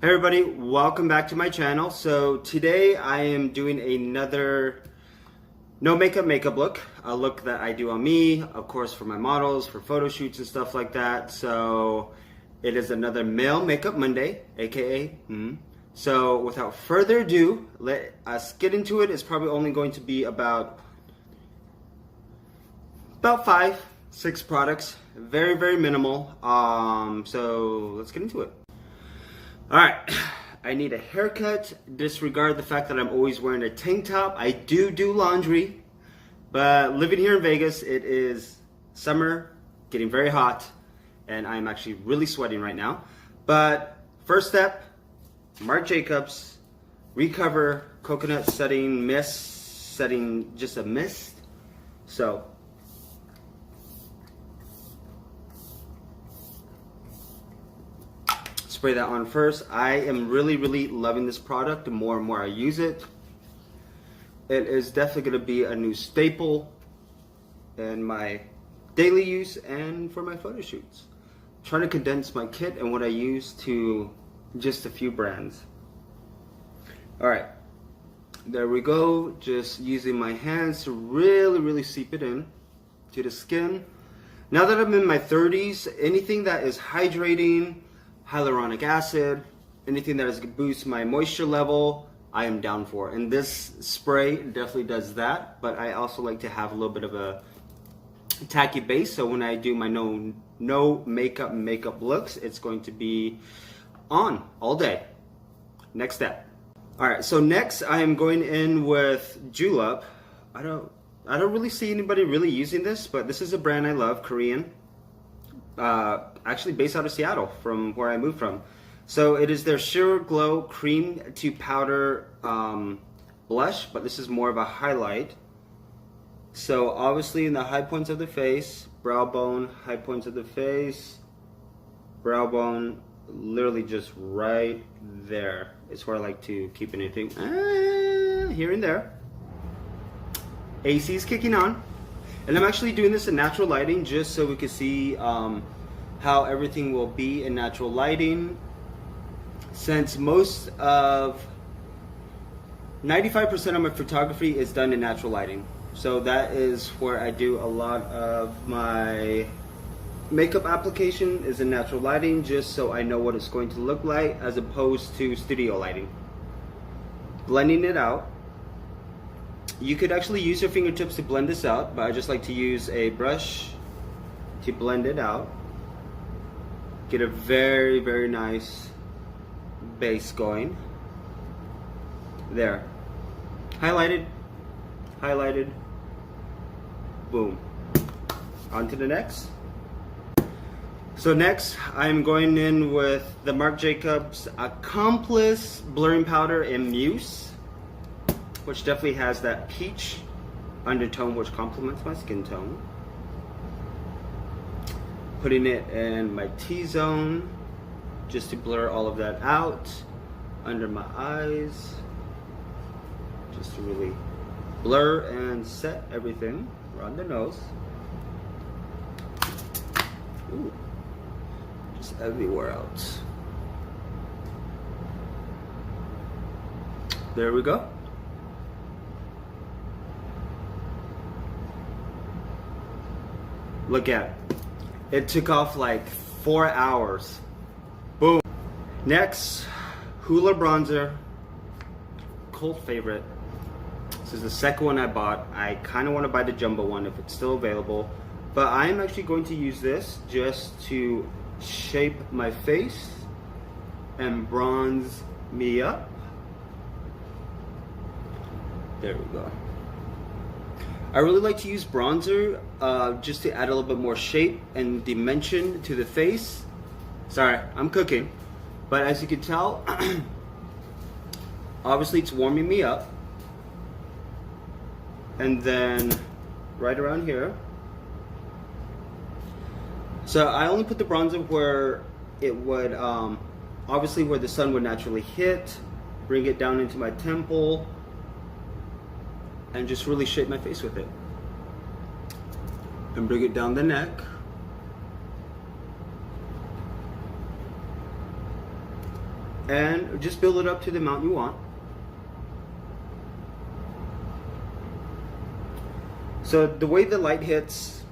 Hey everybody, welcome back to my channel. So today I am doing another no makeup look, a look that I do on me, of course for my models, for photo shoots and stuff like that. So it is another Male Makeup Monday, aka So without further ado, let us get into it. It's probably only going to be about 5-6 products, very minimal. So let's get into it. Alright, I need a haircut. Disregard the fact that I'm always wearing a tank top. I do laundry, but living here in Vegas, it is summer, getting very hot, and I'm actually really sweating right now. But first step, Marc Jacobs Recover Coconut Setting Mist, setting just a mist. So spray that on first. I am really loving this product. The more and more I use it, it is definitely going to be a new staple in my daily use and for my photo shoots. I'm trying to condense my kit and what I use to just a few brands. Alright, there we go. Just using my hands to really seep it in to the skin. Now that I'm in my 30s, anything that is hydrating, hyaluronic acid, anything that is going to boost my moisture level, I am down for. And this spray definitely does that, but I also like to have a little bit of a tacky base, so when I do my no makeup looks, it's going to be on all day. Next step. Alright, so next I am going in with Julep. I don't really see anybody really using this, but this is a brand I love, Korean. Actually based out of Seattle, from where I moved from. So it is their Sheer Glow Cream to Powder blush, but this is more of a highlight. So obviously in the high points of the face, brow bone, high points of the face, brow bone, literally just right there. It's where I like to keep anything here and there. AC is kicking on. And I'm actually doing this in natural lighting just so we can see how everything will be in natural lighting. Since most of 95% of my photography is done in natural lighting. So that is where I do a lot of my makeup application is in natural lighting, just so I know what it's going to look like as opposed to studio lighting. Blending it out. You could actually use your fingertips to blend this out, but I just like to use a brush to blend it out. Get a very nice base going. There. Highlighted. Boom. On to the next. So next, I'm going in with the Marc Jacobs Accomplice Blurring Powder in Mousse, which definitely has that peach undertone which complements my skin tone. Putting it in my T-zone just to blur all of that out, under my eyes, just to really blur and set everything around the nose. Ooh, just everywhere else. There we go. Look at it. It took off like 4 hours. Boom. Next, Hoola bronzer. Cult favorite. This is the second one I bought. I kind of want to buy the jumbo one if it's still available. But I'm actually going to use this just to shape my face and bronze me up. There we go. I really like to use bronzer just to add a little bit more shape and dimension to the face. Sorry, I'm cooking. But as you can tell, obviously it's warming me up. And then right around here. So I only put the bronzer where it would, obviously where the sun would naturally hit. Bring it down into my temple. And just really shape my face with it. And bring it down the neck. and just build it up to the amount you want. So the way the light hits,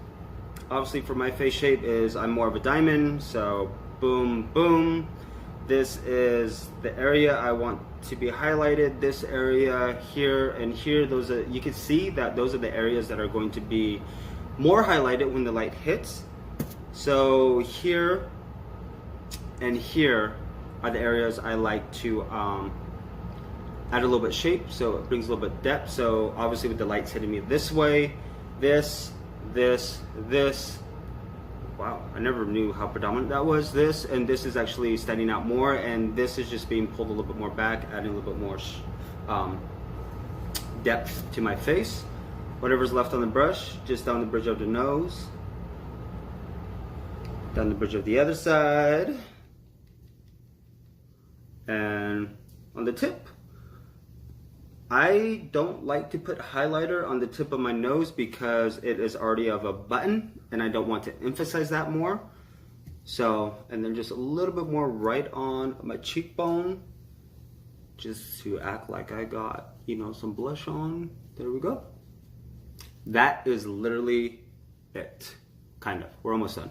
obviously for my face shape, is I'm more of a diamond, so boom, boom. This is the area I want to be highlighted. This area here and here, those are, you can see that those are the areas that are going to be more highlighted when the light hits. So here and here are the areas I like to add a little bit of shape, so it brings a little bit of depth. So obviously with the lights hitting me this way, this, wow, I never knew how predominant that was. This and this is actually standing out more, and this is just being pulled a little bit more back, adding a little bit more depth to my face. Whatever's left on the brush, just down the bridge of the nose, down the bridge of the other side, and on the tip. I don't like to put highlighter on the tip of my nose because it is already of a button and I don't want to emphasize that more. So, and then just a little bit more right on my cheekbone, just to act like I got, you know, some blush on. There we go. That is literally it, kind of. We're almost done.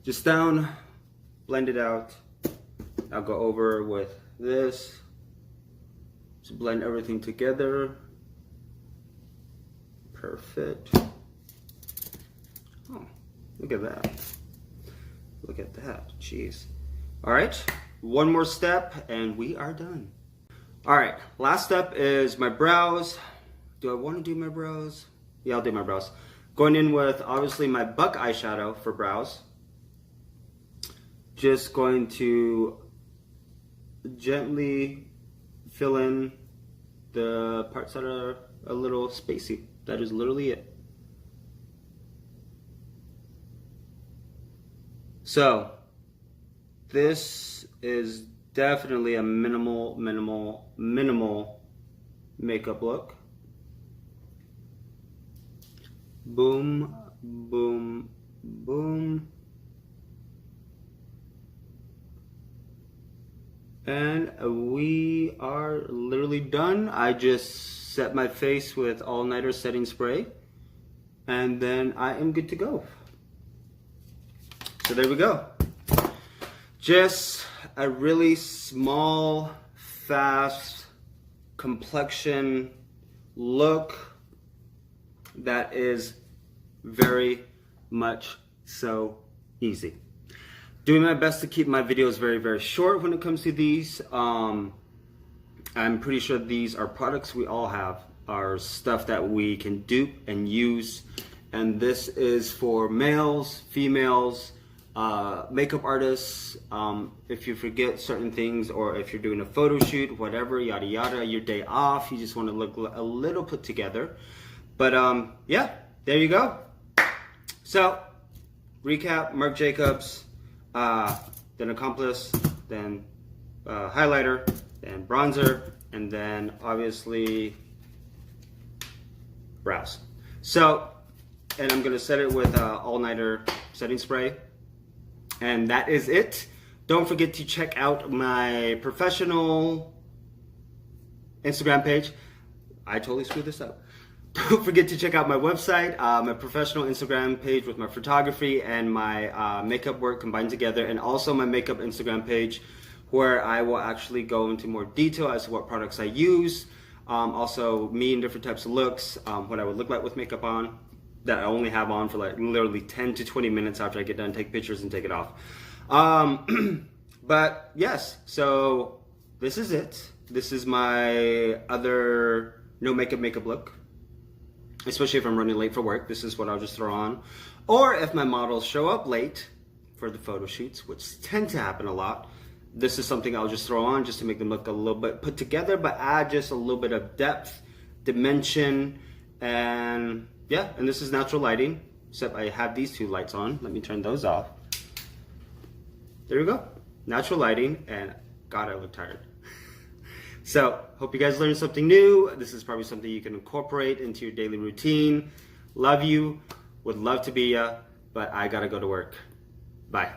Just down, blend it out. I'll go over with this. Just blend everything together. Perfect. Oh, look at that. Look at that, jeez. All right, one more step and we are done. All right, last step is my brows. Do I want to do my brows? Yeah, I'll do my brows. Going in with obviously my Buck eyeshadow for brows. Just going to gently fill in the parts that are a little spacey. That is literally it. So this is definitely a minimal makeup look. Boom, boom, boom. And we are literally done. I just set my face with All Nighter setting spray, and then I am good to go. So there we go. Just a really small, fast complexion look that is very much so easy. Doing my best to keep my videos very short when it comes to these. I'm pretty sure these are products we all have, are stuff that we can dupe and use. And this is for males, females, makeup artists. If you forget certain things, or if you're doing a photo shoot, whatever, yada yada, your day off, you just want to look a little put together. But yeah, there you go. So, recap, Marc Jacobs. Then Accomplice, then highlighter, then bronzer, and then obviously brows. So, and I'm gonna set it with All Nighter setting spray, and that is it. Don't forget to check out my professional Instagram page. I totally screwed this up. Don't forget to check out my website, my professional Instagram page with my photography and my makeup work combined together, and also my makeup Instagram page where I will actually go into more detail as to what products I use, also me in different types of looks, what I would look like with makeup on, that I only have on for like literally 10 to 20 minutes after I get done, take pictures and take it off. But yes, so this is it. This is my other no makeup look. Especially if I'm running late for work, this is what I'll just throw on. Or if my models show up late for the photo shoots, which tend to happen a lot, this is something I'll just throw on just to make them look a little bit put together, but add just a little bit of depth, dimension, and yeah, and this is natural lighting, except I have these two lights on. Let me turn those off. There we go. Natural lighting, and God, I look tired. So, hope you guys learned something new. This is probably something you can incorporate into your daily routine. Love you. Would love to be ya, but I gotta go to work. Bye.